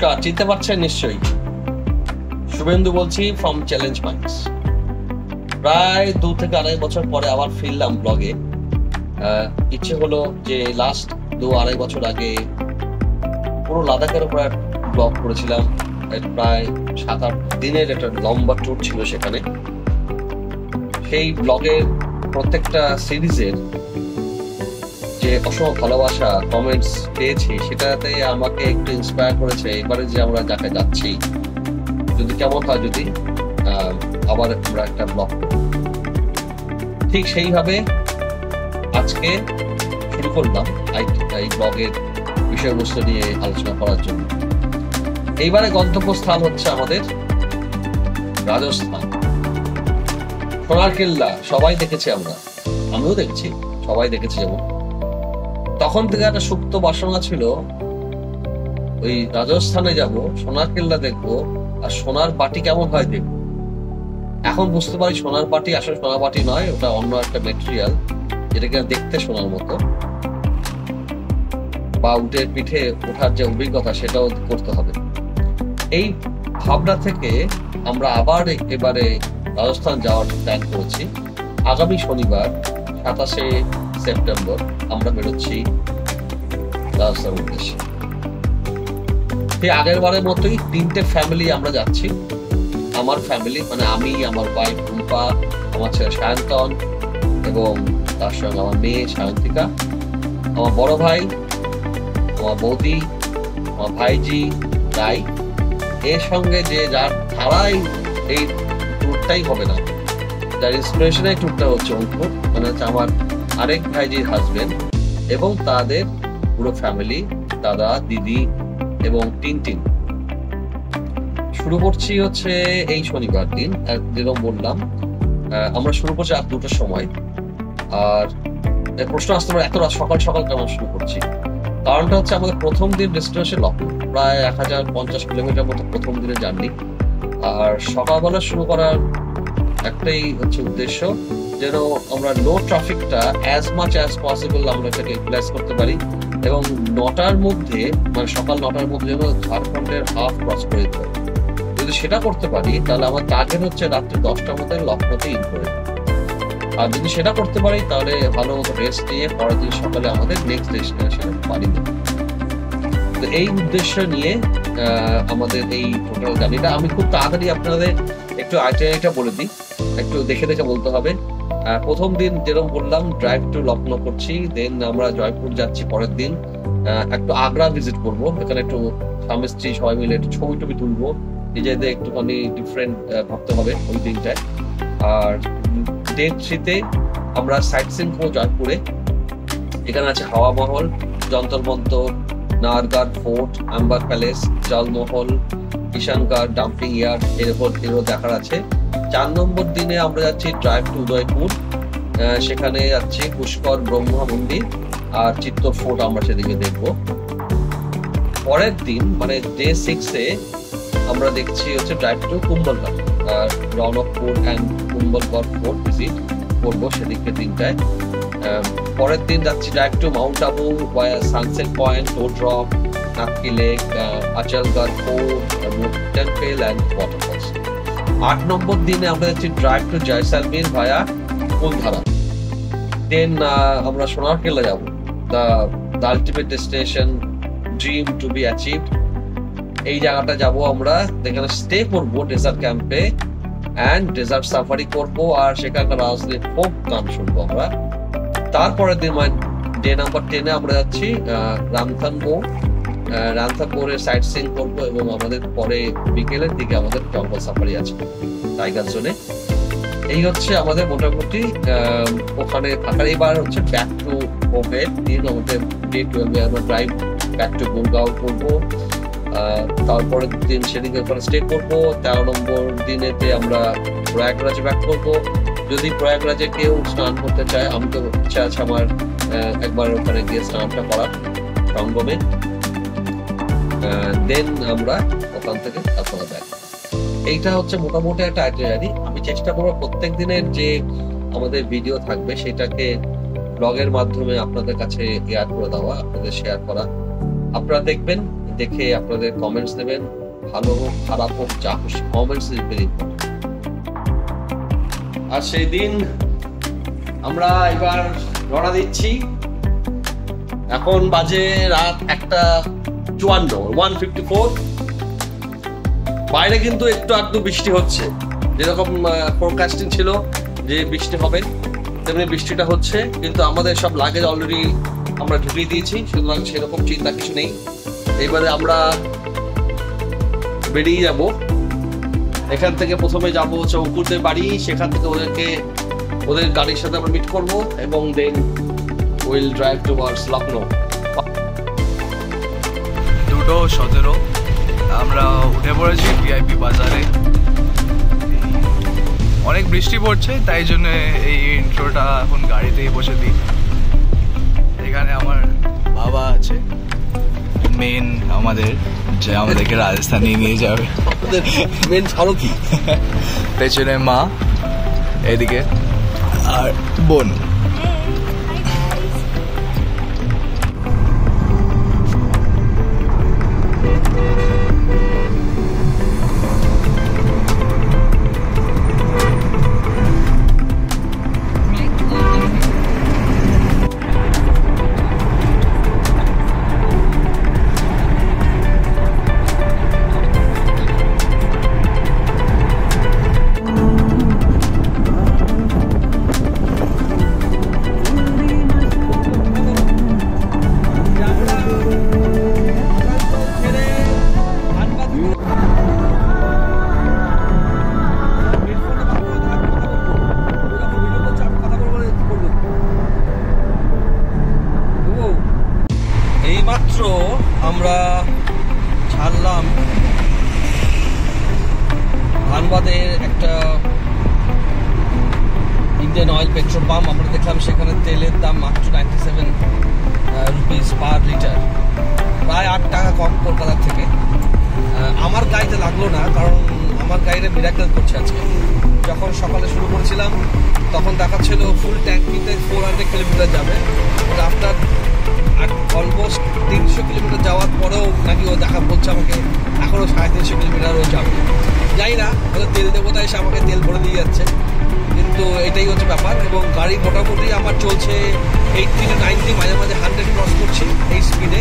নমস্কার, চিনতে পারছেন নিশ্চয়ই। শুভেন্দু বলছি ফ্রম চ্যালেঞ্জ মাইন্ডস। প্রায় 2 থেকে 2.5 বছর পরে আবার ফিরলাম ব্লগে। ইচ্ছে হলো যে লাস্ট 2-2.5 বছর আগে পুরো লাদাখের উপর ব্লগ করেছিলাম। প্রায় 7-8 দিনের একটা লম্বা ট্যুর ছিল সেখানে। সেই ব্লগের প্রত্যেকটা সিরিজের যে অসম ভালোবাসা কমেন্টস পেয়েছি, সেটাতে আমাকে একটু ইন্সপায়ার করেছে এবারে যে আমরা যাকে যাচ্ছি, যদি কেমন হয় যদি আবার আমরা একটা ব্লগ করি। ঠিক সেইভাবে আজকে শুরু করলাম এই ব্লগের বিষয়বস্তু নিয়ে আলোচনা করার জন্য। এইবারে গন্তব্যস্থান হচ্ছে আমাদের রাজস্থান, সোনার কেল্লা। সবাই দেখেছি, আমিও দেখছি, সবাই দেখেছি। যেমন তখন থেকে একটা সুপ্ত বাসনা ছিল ওই রাজস্থানে যাব, সোনার কেল্লা দেখবো, আর সোনার বাটি কেমন হয় দেখবো। এখন বুঝতে পারি সোনার বাটি আসলে সোনার বাটি নয়, ওটা অন্য একটা মেটেরিয়াল, যেটাকে দেখতে সোনার মতো। বা উটের পিঠে ওঠার যে অভিজ্ঞতা, সেটাও করতে হবে। এই ভাবনা থেকে আমরা আবার এবারে রাজস্থান যাওয়ার প্ল্যান করেছি। আগামী শনিবার 27শে সেপ্টেম্বর আমরা বেরোচ্ছি রাজস্থান উদ্দেশ্যে। সেই আগের বারের মতোই 3টে ফ্যামিলি আমরা যাচ্ছি। আমার ফ্যামিলি মানে আমি, আমার ওয়াইফ রূপা, আমার ছেলে সায়ন্তন এবং তার সঙ্গে আমার মেয়ে সায়ন্তিকা, আমার বড় ভাই, আমার বৌদি, আমার ভাইজি রাই। এর সঙ্গে যে যার ধারাই এই ট্যুরটাই হবে না, যার ইন্সপিরেশনের ট্যুরটা হচ্ছে অঙ্কুর, মানে হচ্ছে আমার আরেক ভাইজির হাজবেন্ড এবং তাদের পুরো ফ্যামিলি, দাদা, দিদি এবং টিনটিন। শুরু করছি হচ্ছে এই শনিবার দিন। যেরকম বললাম, আমরা শুরু করছি রাত 2টার সময়। আর প্রশ্ন আসতে পারে এত রাত সকাল সকাল কেন শুরু করছি। কারণটা হচ্ছে আমাদের প্রথম দিন ডেস্টিনেশন লখনৌ, প্রায় 1050 কিলোমিটার মতো প্রথম দিনের জার্নি। আর সকালবেলা শুরু করার একটাই হচ্ছে উদ্দেশ্য, যেন আমরা লো ট্রাফিকটা অ্যাজ মাচ অ্যাজ পসিবল আমরা এটাকে ইউটিলাইজ করতে পারি এবং 9টার মধ্যে, মানে সকাল 9টার মধ্যে যেন ঝাড়খণ্ডের হাফ ক্রস করে দিতে পারি। যদি সেটা করতে পারি তাহলে আমার টার্গেট হচ্ছে রাত্রি 10টার মধ্যে লখনৌতে ইন করে। আর যদি সেটা করতে পারি তাহলে ভালো মতো রেস্ট নিয়ে পরের দিন সকালে আমাদের নেক্সট ডেস্টিনেশনে পাড়ি দেব। তো এই উদ্দেশ্য নিয়ে আমাদের এই টোটাল জার্নিটা। আমি খুব তাড়াতাড়ি আপনাদের একটু আইটিনারিটা বলে দিই, একটু দেখে দেখে বলতে হবে। প্রথম দিন যেরকম বললাম ড্রাইভ টু লখনৌ করছি, দেন আমরা জয়পুর যাচ্ছি। পরের দিন একটু আগ্রা ভিজিট করবো, এখানে একটু স্বামী স্ত্রী সবাই মিলে একটু ছবি টবি তুলবো, নিজেদের একটুখানি ডিফারেন্ট ভাবতে হবে ওই দিনটায়। আর ডে 3-তে আমরা সাইট সিন করবো জয়পুরে। এখানে আছে Hawa Mahal, Jantar Mantar, Nahargarh fort, Amber palace, Jalmahal, Kishangarh dumping yard, এরও দেখার আছে। 4 নম্বর দিনে আমরা যাচ্ছি ড্রাইভ টু উদয়পুর। সেখানে যাচ্ছি পুষ্কর ব্রহ্মা মন্দির আর চিত্তর ফোর্ট, আমরা সেদিকে দেখবো। পরের দিন মানে ডে 6-এ আমরা দেখছি হচ্ছে drive to Kumbhalgarh, Ranakpur and Kumbhalgarh fort visit করবো সেদিকে দিনটায়। পরের দিন যাচ্ছি drive to Mount Abu, sunset point, toad rock, Nakki lake, Achalgarh fort, temple and waterfalls. 8 নম্বর দিনে আমরা যাচ্ছি drive to Jaisalmer via Kuldhara. Then আমরা সোনার কেল্লা যাবো, the ultimate destination, dream to be achieved. এই জায়গাটা যাব আমরা, এখানে স্টে করবো ডেজার্ট ক্যাম্পে অ্যান্ড ডেজার্ট সাফারি করবো, আর সেখানকার রাজনীতি ফোক গান শুনবো আমরা। তারপরের দিন মানে ডে নাম্বার 10-এ আমরা যাচ্ছি রামথানবোরের সাইট সিইং করবো এবং আমাদের পরে বিকেলের দিকে আমাদের জঙ্গল সাফারি আছে টাইগার জোনে। এই হচ্ছে আমাদের মোটামুটি ওখানে থাকার। এবার হচ্ছে ব্যাক টু হোমের দিন, আমাদের ডে 12-এ আমরা ড্রাইভ ব্যাক টু গুরগাঁও করবো। তারপরের দিন সেদিকে ওখানে স্টে করবো। 13 নম্বর দিনেতে আমরা প্রয়াগরাজে ব্যাক করবো। যদি প্রয়াগরাজে কেউ স্নান করতে চায়, আমি তো ইচ্ছা আছে আমার একবার ওখানে গিয়ে স্নানটা করার সঙ্গমে। দেন আমরা ওখান থেকে তারপরে ব্যাক। এইটা হচ্ছে মোটামুটি একটা আইটিনারি। আমি চেষ্টা করবো প্রত্যেক দিনের যে আমাদের ভিডিও থাকবে সেটাকে ব্লগের মাধ্যমে আপনাদের কাছে শেয়ার করে দেওয়া, আপনাদের শেয়ার করা। আপনারা দেখবেন দেখে আপনাদের কমেন্টস দেবেন, ভালো হোক খারাপ হোক যা খুশি, কমেন্টস ভেরি ইম্পর্টেন্ট। আর সেই দিন আমরা এবার রওনা দিচ্ছি। এখন বাজে রাত 1:54। বাইরে কিন্তু একটু আধটু বৃষ্টি হচ্ছে, যেরকম ফোরকাস্টিং ছিল যে বৃষ্টি হবে তেমনি বৃষ্টিটা হচ্ছে, কিন্তু আমাদের সব লাগেজ অলরেডি আমরা ঢুকিয়ে দিয়েছি, সুতরাং সেরকম চিন্তা কিছু নেই। এইবারে আমরা বেরিয়ে যাব। এখান থেকে প্রথমে যাবো হচ্ছে অঙ্কুরদের বাড়ি, সেখান থেকে ওদের গাড়ির সাথে আমরা মিট করবো এবং then will drive towards Lucknow. 2:17 আমরা উঠে পড়েছি ভিআইপি বাজারে। অনেক বৃষ্টি পড়ছে, তাই জন্য এই ইন্ট্রোটা এখন গাড়িতেই বসে দিই। এখানে আমার বাবা আছে, মেন আমাদের, যে আমাদেরকে রাজস্থানে নিয়ে যাবে, মেন ফারুকি। পেছনে মা, এদিকে আর বোন। এইমাত্র আমরা ছাড়লাম ধানবাদের একটা ইন্ডিয়ান অয়েল পেট্রোল পাম্প। আমরা দেখলাম সেখানে তেলের দাম মাত্র 97 রুপিস পার লিটার, প্রায় 8 টাকা কম কলকাতার থেকে। আমার গাড়িতে লাগলো না, কারণ আমার গাড়িটা মিরাকেল করছে আজকে। যখন সকালে শুরু করেছিলাম তখন দেখাচ্ছিল ফুল ট্যাঙ্কিতে 400 কিলোমিটার যাবে, আফটার অলমোস্ট 300 কিলোমিটার যাওয়ার পরেও নাকি ও বলছে আমাকে এখনও 350 কিলোমিটারও যাবে। জানি না, হয়তো তেল দেবতা এসে আমাকে তেল ভরে দিয়ে যাচ্ছে, কিন্তু এটাই হচ্ছে ব্যাপার। এবং গাড়ি মোটামুটি আমার চলছে 80 to 90, মাঝে মাঝে 100 ক্রস করছি এই স্পিডে।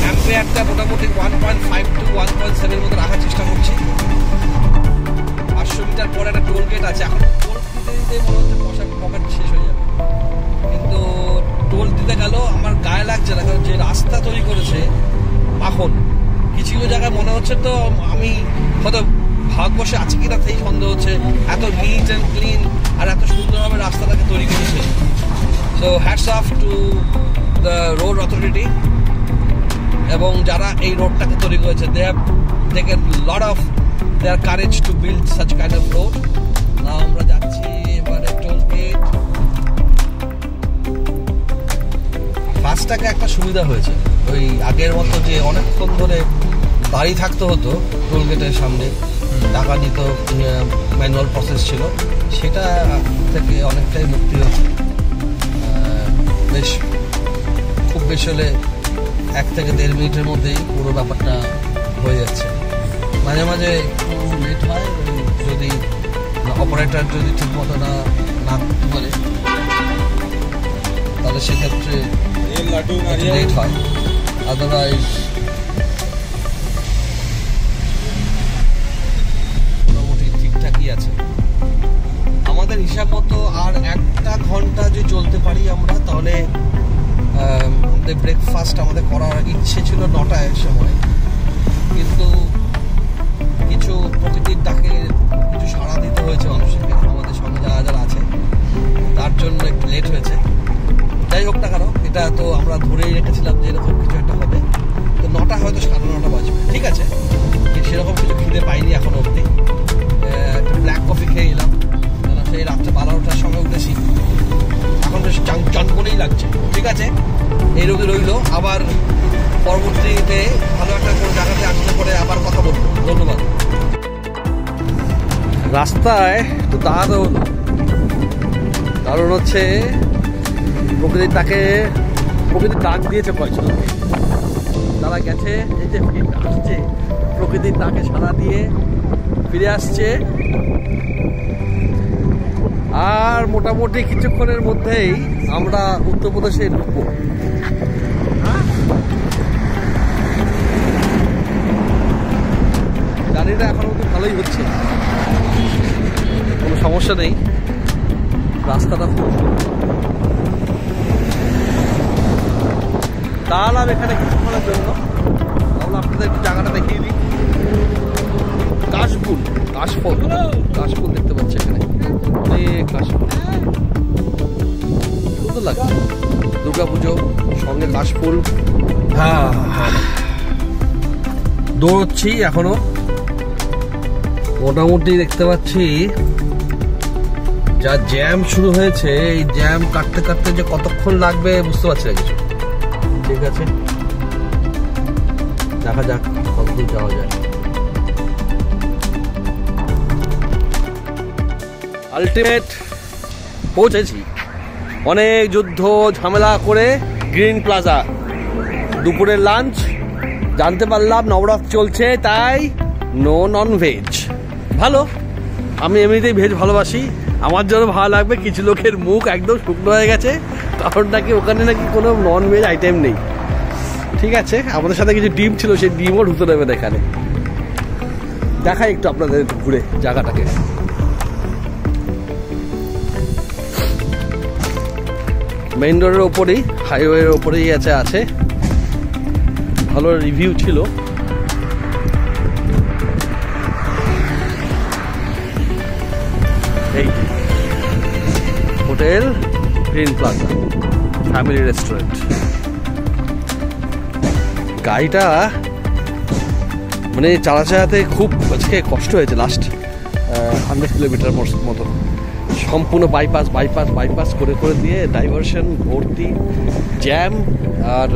অ্যাম্পিয়ারটা মোটামুটি 1.5 to 1.7 মতো রাখার চেষ্টা করছি। 500 মিটার পরে একটা টোল গেট আছে, এখন টোল দিতে মনে হচ্ছে পকেট শেষ হয়ে যাবে, কিন্তু টোল দিতে গেল আমার গায়ে লাগছে না, কারণ যে রাস্তা তৈরি করেছে এখন কিছু জায়গায় মনে হচ্ছে তো আমি হয়তো ভারতবর্ষে আছে কিনা সেই সন্দেহ হচ্ছে, এত নিট অ্যান্ড ক্লিন আর এত সুন্দরভাবে রাস্তাটাকে তৈরি করেছে। So hats off to the road authority, এবং যারা এই রোডটাকে তৈরি করেছে, they have taken lot of their courage to build such kind of road. আমরা যাচ্ছি এবারে টোল গেট। ফাস্ট্যাগে একটা সুবিধা হয়েছে, ওই আগের মতো যে অনেকক্ষণ ধরে দাঁড়িয়ে থাকতে হতো টোল গেটের সামনে, টাকা নিত, ম্যানুয়াল প্রসেস ছিল, সেটা থেকে অনেকটাই মুক্তি হয়েছে। বেশ খুব বেশি হলে 1 থেকে 1.5 মিনিটের মধ্যেই পুরো ব্যাপারটা হয়ে যাচ্ছে। মাঝে মাঝে একটু লেট হয়, যদি অপারেটর যদি ঠিক মতো না করতে পারে তাহলে সেক্ষেত্রে লেট হয়, আদারওয়াইজ মোটামুটি ঠিকঠাকই আছে। আমাদের হিসাব মতো আর 1 ঘন্টা যে চলতে পারি আমরা, তাহলে আমাদের ব্রেকফাস্ট আমাদের করার ইচ্ছে ছিল 9টার সময়, কিন্তু কিছু প্রকৃতির ডাকে কিছু সাড়া দিতে হয়েছে মানুষকে, আমাদের সঙ্গে যারা আছে, তার জন্য একটু লেট হয়েছে। যাই হোক না কেন, এটা তো আমরা ধরেই রেখেছিলাম যে এরকম কিছু একটা হবে, তো 9টা হয়তো 9:30 বাজবে, ঠিক আছে। সেরকম কিছু খিদে পাইনি এখন অবধি। একটা ব্ল্যাক কফি খেয়ে এলাম, কেন সেই রাত্রে 12টার সময় উঠেছি, এখন বেশ চনকনেই লাগছে, ঠিক আছে। এই রোগী রইল, আবার পরবর্তীতে ভালো একটা কোনো জায়গাতে আসলে পরে আবার কথা বলবো। ধন্যবাদ। রাস্তায় একটু দাঁড়াতে হলো, কারণ হচ্ছে প্রকৃতির ডাক দিয়েছে কয়েকজন, তারা তারা গেছে, এই যে আসছে প্রকৃতির ডাকে সাড়া দিয়ে ফিরে আসছে। আর মোটামুটি কিছুক্ষণের মধ্যেই আমরা উত্তরপ্রদেশে ঢুকবো। জার্নিটা এখন তো ভালোই হচ্ছে, কোনো সমস্যা নেই, রাস্তাটা খুব দাঁড়ালাম এখানে কিছুক্ষণের জন্য। তাহলে আপনাদের একটু জায়গাটা দেখিয়ে দিই। কাশফুল, কাশফল, কাশফুল দেখতে পাচ্ছি এখানে, অনেক কাশফুল, সুন্দর লাগছে। দুর্গাপুজো সঙ্গে কাশফুল। হ্যাঁ, দৌড়চ্ছি এখনো, মোটামুটি দেখতে পাচ্ছি যা জ্যাম শুরু হয়েছে, এই জ্যাম কাটতে কাটতে যে কতক্ষণ লাগবে বুঝতে পারছি না কিছু। ঠিক আছে, দেখা যাক কতদূর যাওয়া যায়। আলটিমেট পৌঁছেছি, অনেক যুদ্ধ ঝামেলা করে গ্রিন প্লাজা। দুপুরের লাঞ্চ, জানতে পারলাম নবরাত্রি চলছে তাই নো নন ভেজ। ভালো, আমি এমনিতেই ভেজ ভালোবাসি, আমার জন্য ভালো লাগবে। কিছু লোকের মুখ একদম শুকনো হয়ে গেছে, কারণ নাকি ওখানে নাকি কোনো নন ভেজ আইটেম নেই। ঠিক আছে, আমাদের সাথে কিছু ডিম ছিল, সেই ডিমও ঢুকতে দেবে এখানে। দেখাই একটু আপনাদের ঘুরে জায়গাটাকে। মেইন রোডের ওপরেই, হাইওয়ের ওপরেই আছে, ভালো রিভিউ ছিল। এই hotel green plaza family restaurant. গাড়িটা মানে চালাতে খুব আজকে কষ্ট হয়েছে, লাস্ট 100 কিলোমিটার মতো সম্পূর্ণ বাইপাস করে করে দিয়ে ডাইভারশন ভর্তি, জ্যাম আর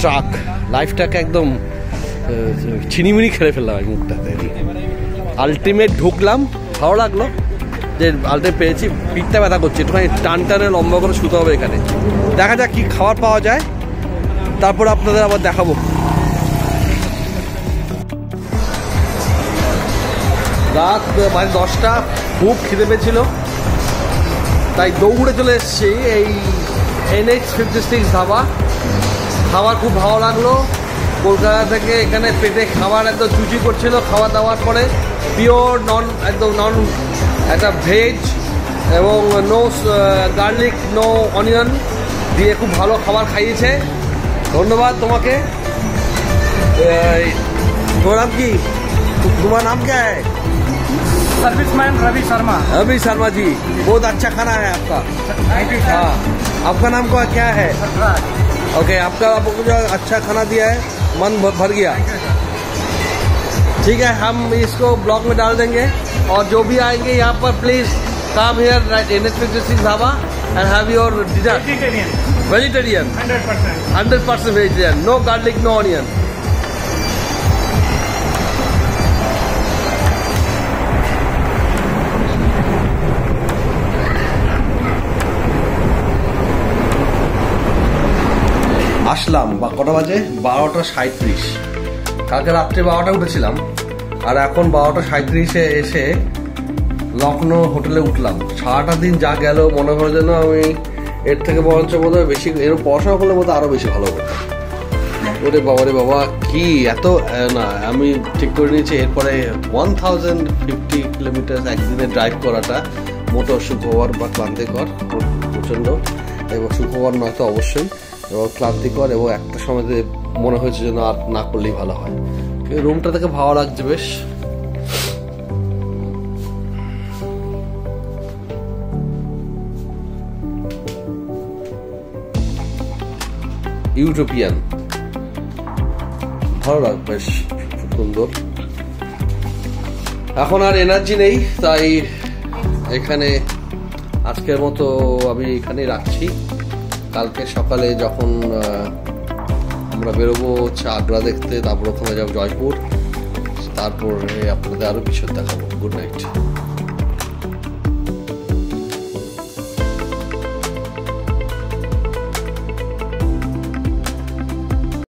ট্রাক। লাইফটাকে একদম ছিনিমিনি খেলে ফেললাম এই মুখটাতে। আলটিমেট ঢুকলাম, ভালো লাগলো যে আলটিমেট পেয়েছি। পিঠটা ব্যথা করছে, একটুখানি টানে লম্বা করে শুতে হবে এখানে। দেখা যাক কি খাবার পাওয়া যায়, তারপর আপনাদের আবার দেখাবো। রাত 10টা, খুব খিদে পেয়েছিল তাই দৌড়ে চলে এসেছি এই NH56 ধাবা। খাবার খুব ভালো লাগলো। কলকাতা থেকে এখানে পেটে খাবার একদম চুচি করছিল। খাওয়া দাওয়ার পরে পিওর একদম নন একটা ভেজ এবং নো গার্লিক নো অনিয়ন দিয়ে খুব ভালো খাবার খাইয়েছে। ধন্যবাদ তোমাকে। তোমার নাম কি? तुम्हारा नाम क्या है? सर्विसमैन रवि शर्मा। रवि शर्मा जी, बहुत अच्छा खाना है आपका। हाँ, आपका नाम क्या है? ओके, आपको जो अच्छा खाना दिया है, मन भर गया। ठीक है, हम इसको ब्लॉग में डाल देंगे। और जो भी आएंगे यहाँ पर please come here NH56 dhaba and have your dinner. Vegetarian 100% vegetarian, no garlic no onion. আসলাম বা কটা বাজে? 12:37। কালকে রাত্রে 12টা উঠেছিলাম, আর এখন 12:37-এ এসে লখনৌ হোটেলে উঠলাম। সারাটা দিন যা গেল মনে হয় যেন আমি এর থেকে বরঞ্চ বোধ হয় বেশি, এর পড়াশোনা করলে বোধ আরো বেশি ভালো হতো। ওরে বাবা রে বাবা, কি এত না, আমি ঠিক করে নিয়েছি এরপরে 1050 কিলোমিটার একদিনে ড্রাইভ করাটা মোটো সুখবর বা ক্লান্তিকর, প্রচণ্ড। এবং সুখবর নয় তো অবশ্যই, এবং ক্লান্তিকর, এবং একটা সময় মনে হয়েছে যেন আর না করলেই ভালো হয়। রুমটা থেকে ভালো লাগছে বেশ। ইউটোপিয়ান, ভালো লাগবে, বেশ সুন্দর। এখন আর এনার্জি নেই, তাই এখানে আজকের মতো আমি এখানেই রাখছি। কালকে সকালে যখন আমরা বেরোবো আগ্রা দেখতে, তারপর ওখানে যাবো জয়পুর, তারপর আপনাদের আরো কিছু দেখাবো। Good night.